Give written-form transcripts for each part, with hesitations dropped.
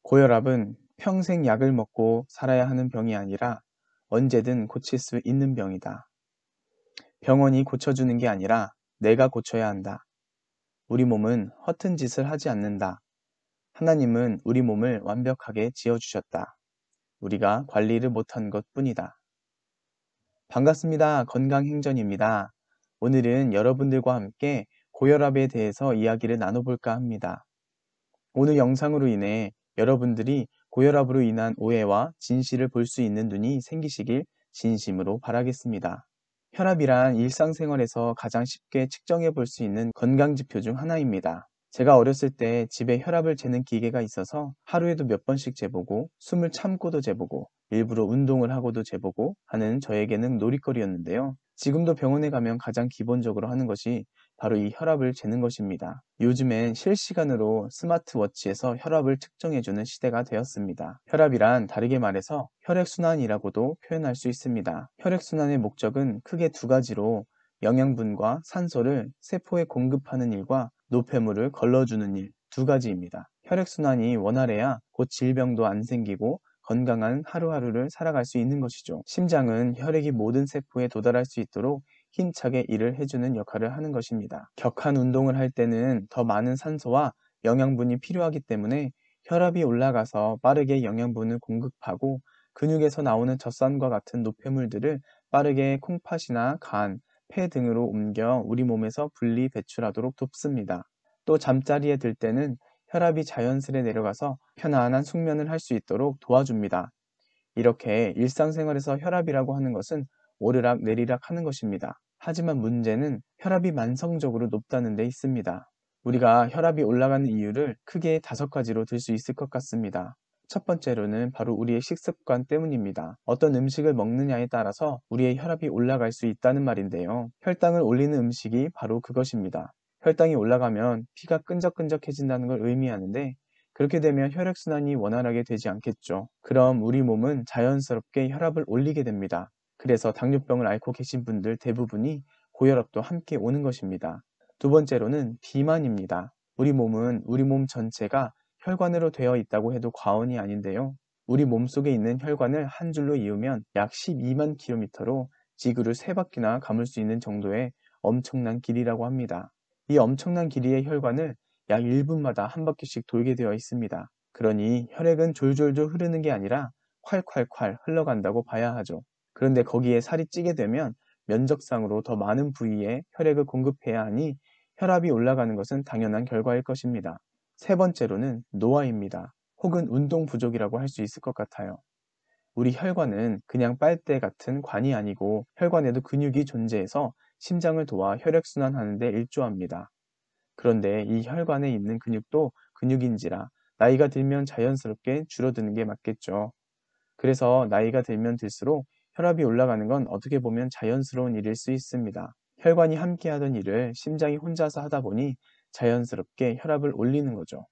고혈압은 평생 약을 먹고 살아야 하는 병이 아니라 언제든 고칠 수 있는 병이다. 병원이 고쳐주는 게 아니라 내가 고쳐야 한다. 우리 몸은 허튼 짓을 하지 않는다. 하나님은 우리 몸을 완벽하게 지어주셨다. 우리가 관리를 못한 것 뿐이다. 반갑습니다. 건강행전입니다. 오늘은 여러분들과 함께 고혈압에 대해서 이야기를 나눠볼까 합니다. 오늘 영상으로 인해 여러분들이 고혈압으로 인한 오해와 진실을 볼 수 있는 눈이 생기시길 진심으로 바라겠습니다. 혈압이란 일상생활에서 가장 쉽게 측정해 볼 수 있는 건강지표 중 하나입니다. 제가 어렸을 때 집에 혈압을 재는 기계가 있어서 하루에도 몇 번씩 재보고 숨을 참고도 재보고 일부러 운동을 하고도 재보고 하는 저에게는 놀이거리였는데요. 지금도 병원에 가면 가장 기본적으로 하는 것이 바로 이 혈압을 재는 것입니다. 요즘엔 실시간으로 스마트워치에서 혈압을 측정해주는 시대가 되었습니다. 혈압이란 다르게 말해서 혈액순환이라고도 표현할 수 있습니다. 혈액순환의 목적은 크게 두 가지로 영양분과 산소를 세포에 공급하는 일과 노폐물을 걸러주는 일, 두 가지입니다. 혈액순환이 원활해야 곧 질병도 안 생기고 건강한 하루하루를 살아갈 수 있는 것이죠. 심장은 혈액이 모든 세포에 도달할 수 있도록 힘차게 일을 해주는 역할을 하는 것입니다. 격한 운동을 할 때는 더 많은 산소와 영양분이 필요하기 때문에 혈압이 올라가서 빠르게 영양분을 공급하고 근육에서 나오는 젖산과 같은 노폐물들을 빠르게 콩팥이나 간, 폐 등으로 옮겨 우리 몸에서 분리 배출하도록 돕습니다. 또 잠자리에 들 때는 혈압이 자연스레 내려가서 편안한 숙면을 할 수 있도록 도와줍니다. 이렇게 일상생활에서 혈압이라고 하는 것은 오르락 내리락 하는 것입니다. 하지만 문제는 혈압이 만성적으로 높다는 데 있습니다. 우리가 혈압이 올라가는 이유를 크게 5가지로 들 수 있을 것 같습니다. 첫 번째로는 바로 우리의 식습관 때문입니다. 어떤 음식을 먹느냐에 따라서 우리의 혈압이 올라갈 수 있다는 말인데요. 혈당을 올리는 음식이 바로 그것입니다. 혈당이 올라가면 피가 끈적끈적해진다는 걸 의미하는데 그렇게 되면 혈액순환이 원활하게 되지 않겠죠. 그럼 우리 몸은 자연스럽게 혈압을 올리게 됩니다. 그래서 당뇨병을 앓고 계신 분들 대부분이 고혈압도 함께 오는 것입니다. 두 번째로는 비만입니다. 우리 몸은 우리 몸 전체가 혈관으로 되어 있다고 해도 과언이 아닌데요. 우리 몸 속에 있는 혈관을 한 줄로 이으면 약 12만 킬로미터로 지구를 3바퀴나 감을 수 있는 정도의 엄청난 길이라고 합니다. 이 엄청난 길이의 혈관을 약 1분마다 한 바퀴씩 돌게 되어 있습니다. 그러니 혈액은 졸졸졸 흐르는 게 아니라 콸콸콸 흘러간다고 봐야 하죠. 그런데 거기에 살이 찌게 되면 면적상으로 더 많은 부위에 혈액을 공급해야 하니 혈압이 올라가는 것은 당연한 결과일 것입니다. 세 번째로는 노화입니다. 혹은 운동 부족이라고 할 수 있을 것 같아요. 우리 혈관은 그냥 빨대 같은 관이 아니고 혈관에도 근육이 존재해서 심장을 도와 혈액순환하는 데 일조합니다. 그런데 이 혈관에 있는 근육도 근육인지라 나이가 들면 자연스럽게 줄어드는 게 맞겠죠. 그래서 나이가 들면 들수록 혈압이 올라가는 건 어떻게 보면 자연스러운 일일 수 있습니다. 혈관이 함께 하던 일을 심장이 혼자서 하다 보니 자연스럽게 혈압을 올리는 거죠.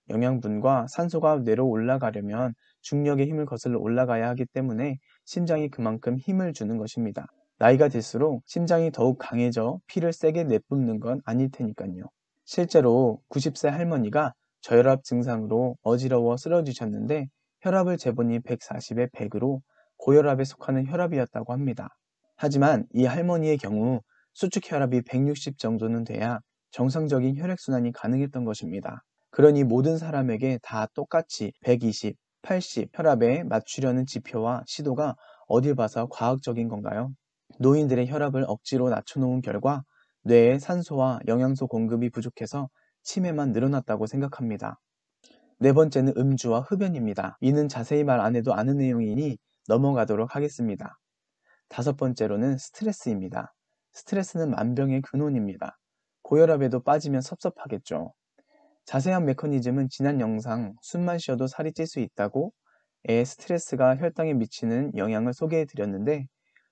영양분과 산소가 뇌로 올라가려면 중력의 힘을 거슬러 올라가야 하기 때문에 심장이 그만큼 힘을 주는 것입니다. 나이가 들수록 심장이 더욱 강해져 피를 세게 내뿜는 건 아닐 테니까요. 실제로 90세 할머니가 저혈압 증상으로 어지러워 쓰러지셨는데 혈압을 재보니 140에 100으로 고혈압에 속하는 혈압이었다고 합니다. 하지만 이 할머니의 경우 수축 혈압이 160 정도는 돼야 정상적인 혈액순환이 가능했던 것입니다. 그러니 모든 사람에게 다 똑같이 120, 80 혈압에 맞추려는 지표와 시도가 어딜 봐서 과학적인 건가요? 노인들의 혈압을 억지로 낮춰놓은 결과 뇌에 산소와 영양소 공급이 부족해서 치매만 늘어났다고 생각합니다. 네 번째는 음주와 흡연입니다. 이는 자세히 말 안 해도 아는 내용이니 넘어가도록 하겠습니다. 다섯 번째로는 스트레스입니다. 스트레스는 만병의 근원입니다. 고혈압에도 빠지면 섭섭하겠죠. 자세한 메커니즘은 지난 영상 숨만 쉬어도 살이 찔 수 있다고 스트레스가 혈당에 미치는 영향을 소개해 드렸는데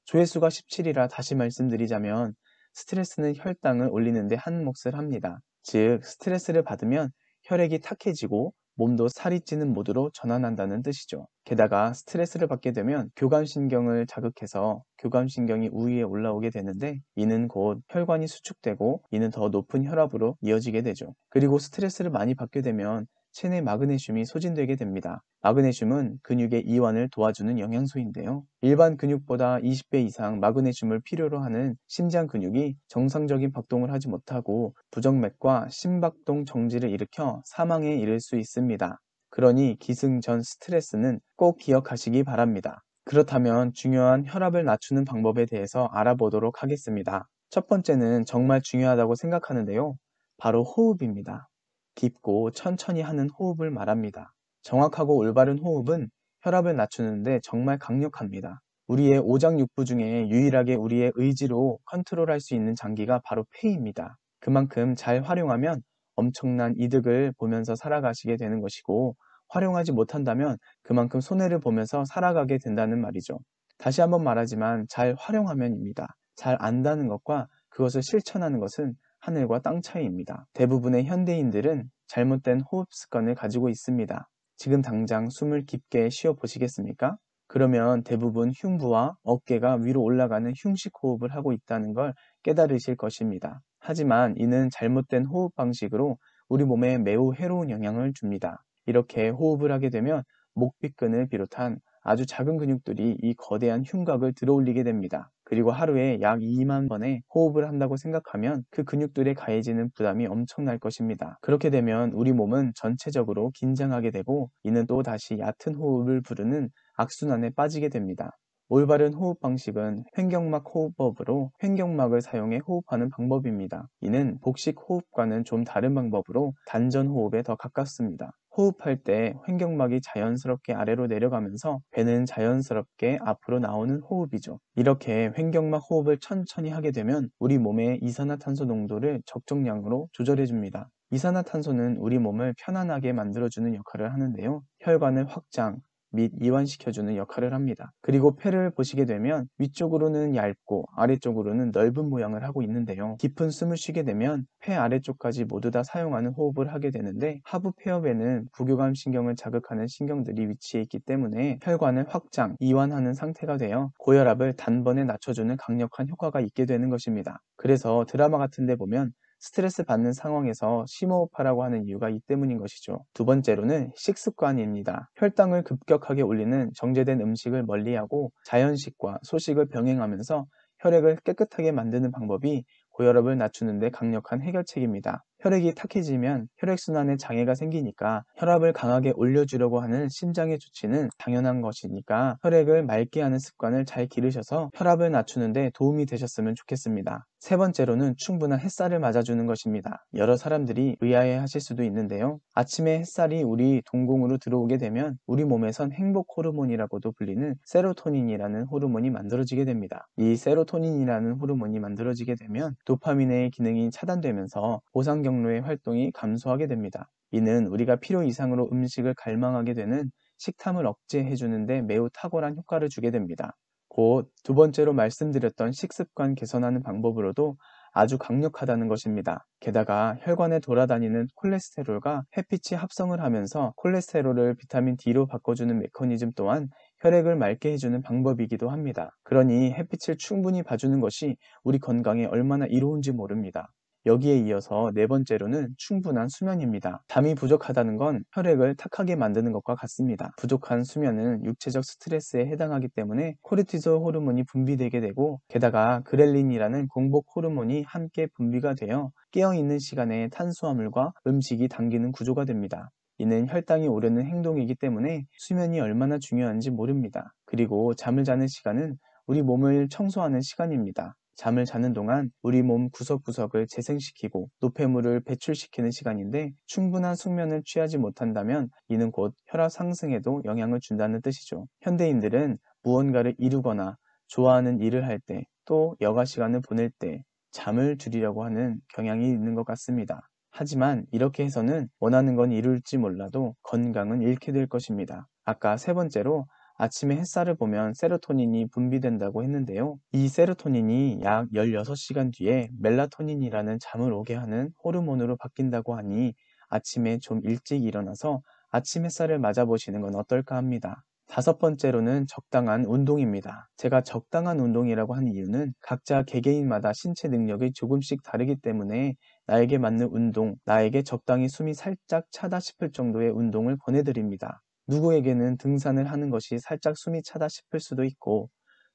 조회수가 17이라 다시 말씀드리자면 스트레스는 혈당을 올리는데 한 몫을 합니다. 즉 스트레스를 받으면 혈액이 탁해지고 몸도 살이 찌는 모드로 전환한다는 뜻이죠. 게다가 스트레스를 받게 되면 교감신경을 자극해서 교감신경이 우위에 올라오게 되는데 이는 곧 혈관이 수축되고 이는 더 높은 혈압으로 이어지게 되죠. 그리고 스트레스를 많이 받게 되면 체내 마그네슘이 소진되게 됩니다. 마그네슘은 근육의 이완을 도와주는 영양소인데요. 일반 근육보다 20배 이상 마그네슘을 필요로 하는 심장 근육이 정상적인 박동을 하지 못하고 부정맥과 심박동 정지를 일으켜 사망에 이를 수 있습니다. 그러니 기승전 스트레스는 꼭 기억하시기 바랍니다. 그렇다면 중요한 혈압을 낮추는 방법에 대해서 알아보도록 하겠습니다. 첫 번째는 정말 중요하다고 생각하는데요. 바로 호흡입니다. 깊고 천천히 하는 호흡을 말합니다. 정확하고 올바른 호흡은 혈압을 낮추는데 정말 강력합니다. 우리의 오장육부 중에 유일하게 우리의 의지로 컨트롤할 수 있는 장기가 바로 폐입니다. 그만큼 잘 활용하면 엄청난 이득을 보면서 살아가시게 되는 것이고, 활용하지 못한다면 그만큼 손해를 보면서 살아가게 된다는 말이죠. 다시 한번 말하지만 잘 활용하면입니다. 잘 안다는 것과 그것을 실천하는 것은 하늘과 땅 차이입니다. 대부분의 현대인들은 잘못된 호흡 습관을 가지고 있습니다. 지금 당장 숨을 깊게 쉬어 보시겠습니까? 그러면 대부분 흉부와 어깨가 위로 올라가는 흉식 호흡을 하고 있다는 걸 깨달으실 것입니다. 하지만 이는 잘못된 호흡 방식으로 우리 몸에 매우 해로운 영향을 줍니다. 이렇게 호흡을 하게 되면 목비근을 비롯한 아주 작은 근육들이 이 거대한 흉곽을 들어올리게 됩니다. 그리고 하루에 약 2만 번의 호흡을 한다고 생각하면 그 근육들에 가해지는 부담이 엄청날 것입니다. 그렇게 되면 우리 몸은 전체적으로 긴장하게 되고, 이는 또 다시 얕은 호흡을 부르는 악순환에 빠지게 됩니다. 올바른 호흡 방식은 횡격막 호흡법으로 횡격막을 사용해 호흡하는 방법입니다. 이는 복식 호흡과는 좀 다른 방법으로 단전 호흡에 더 가깝습니다. 호흡할 때 횡격막이 자연스럽게 아래로 내려가면서 배는 자연스럽게 앞으로 나오는 호흡이죠. 이렇게 횡격막 호흡을 천천히 하게 되면 우리 몸의 이산화탄소 농도를 적정량으로 조절해줍니다. 이산화탄소는 우리 몸을 편안하게 만들어주는 역할을 하는데요. 혈관을 확장 및 이완시켜주는 역할을 합니다. 그리고 폐를 보시게 되면 위쪽으로는 얇고 아래쪽으로는 넓은 모양을 하고 있는데요. 깊은 숨을 쉬게 되면 폐 아래쪽까지 모두 다 사용하는 호흡을 하게 되는데, 하부 폐엽에는 부교감 신경을 자극하는 신경들이 위치해 있기 때문에 혈관을 확장, 이완하는 상태가 되어 고혈압을 단번에 낮춰주는 강력한 효과가 있게 되는 것입니다. 그래서 드라마 같은 데 보면 스트레스 받는 상황에서 심호흡하라고 하는 이유가 이 때문인 것이죠. 두 번째로는 식습관입니다. 혈당을 급격하게 올리는 정제된 음식을 멀리하고 자연식과 소식을 병행하면서 혈액을 깨끗하게 만드는 방법이 고혈압을 낮추는 데 강력한 해결책입니다. 혈액이 탁해지면 혈액순환에 장애가 생기니까 혈압을 강하게 올려주려고 하는 심장의 조치는 당연한 것이니까 혈액을 맑게 하는 습관을 잘 기르셔서 혈압을 낮추는 데 도움이 되셨으면 좋겠습니다. 세 번째로는 충분한 햇살을 맞아주는 것입니다. 여러 사람들이 의아해 하실 수도 있는데요. 아침에 햇살이 우리 동공으로 들어오게 되면 우리 몸에선 행복 호르몬이라고도 불리는 세로토닌이라는 호르몬이 만들어지게 됩니다. 이 세로토닌이라는 호르몬이 만들어지게 되면 도파민의 기능이 차단되면서 보상 경로의 활동이 감소하게 됩니다. 이는 우리가 필요 이상으로 음식을 갈망하게 되는 식탐을 억제해 주는데 매우 탁월한 효과를 주게 됩니다. 곧 두 번째로 말씀드렸던 식습관 개선하는 방법으로도 아주 강력하다는 것입니다. 게다가 혈관에 돌아다니는 콜레스테롤과 햇빛이 합성을 하면서 콜레스테롤을 비타민 D로 바꿔주는 메커니즘 또한 혈액을 맑게 해주는 방법이기도 합니다. 그러니 햇빛을 충분히 봐주는 것이 우리 건강에 얼마나 이로운지 모릅니다. 여기에 이어서 네 번째로는 충분한 수면입니다. 잠이 부족하다는 건 혈액을 탁하게 만드는 것과 같습니다. 부족한 수면은 육체적 스트레스에 해당하기 때문에 코르티솔 호르몬이 분비되게 되고, 게다가 그렐린이라는 공복 호르몬이 함께 분비가 되어 깨어있는 시간에 탄수화물과 음식이 당기는 구조가 됩니다. 이는 혈당이 오르는 행동이기 때문에 수면이 얼마나 중요한지 모릅니다. 그리고 잠을 자는 시간은 우리 몸을 청소하는 시간입니다. 잠을 자는 동안 우리 몸 구석구석을 재생시키고 노폐물을 배출시키는 시간인데, 충분한 숙면을 취하지 못한다면 이는 곧 혈압 상승에도 영향을 준다는 뜻이죠. 현대인들은 무언가를 이루거나 좋아하는 일을 할 때, 또 여가 시간을 보낼 때 잠을 줄이려고 하는 경향이 있는 것 같습니다. 하지만 이렇게 해서는 원하는 건 이룰지 몰라도 건강은 잃게 될 것입니다. 아까 세 번째로 아침에 햇살을 보면 세로토닌이 분비된다고 했는데요. 이 세로토닌이 약 16시간 뒤에 멜라토닌이라는 잠을 오게 하는 호르몬으로 바뀐다고 하니 아침에 좀 일찍 일어나서 아침 햇살을 맞아보시는 건 어떨까 합니다. 다섯 번째로는 적당한 운동입니다. 제가 적당한 운동이라고 하는 이유는 각자 개개인마다 신체 능력이 조금씩 다르기 때문에 나에게 맞는 운동, 나에게 적당히 숨이 살짝 차다 싶을 정도의 운동을 권해드립니다. 누구에게는 등산을 하는 것이 살짝 숨이 차다 싶을 수도 있고,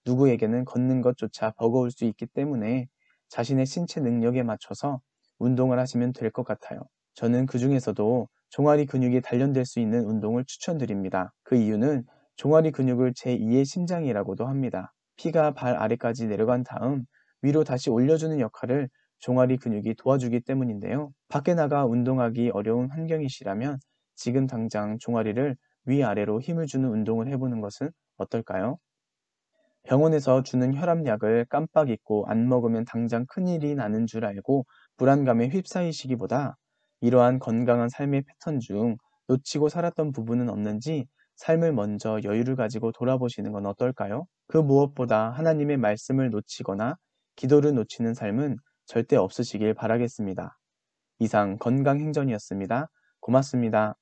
누구에게는 걷는 것조차 버거울 수 있기 때문에 자신의 신체 능력에 맞춰서 운동을 하시면 될 것 같아요. 저는 그 중에서도 종아리 근육이 단련될 수 있는 운동을 추천드립니다. 그 이유는 종아리 근육을 제2의 심장이라고도 합니다. 피가 발 아래까지 내려간 다음 위로 다시 올려주는 역할을 종아리 근육이 도와주기 때문인데요. 밖에 나가 운동하기 어려운 환경이시라면 지금 당장 종아리를 위아래로 힘을 주는 운동을 해보는 것은 어떨까요? 병원에서 주는 혈압약을 깜빡 잊고 안 먹으면 당장 큰일이 나는 줄 알고 불안감에 휩싸이시기보다 이러한 건강한 삶의 패턴 중 놓치고 살았던 부분은 없는지 삶을 먼저 여유를 가지고 돌아보시는 건 어떨까요? 그 무엇보다 하나님의 말씀을 놓치거나 기도를 놓치는 삶은 절대 없으시길 바라겠습니다. 이상 건강행전이었습니다. 고맙습니다.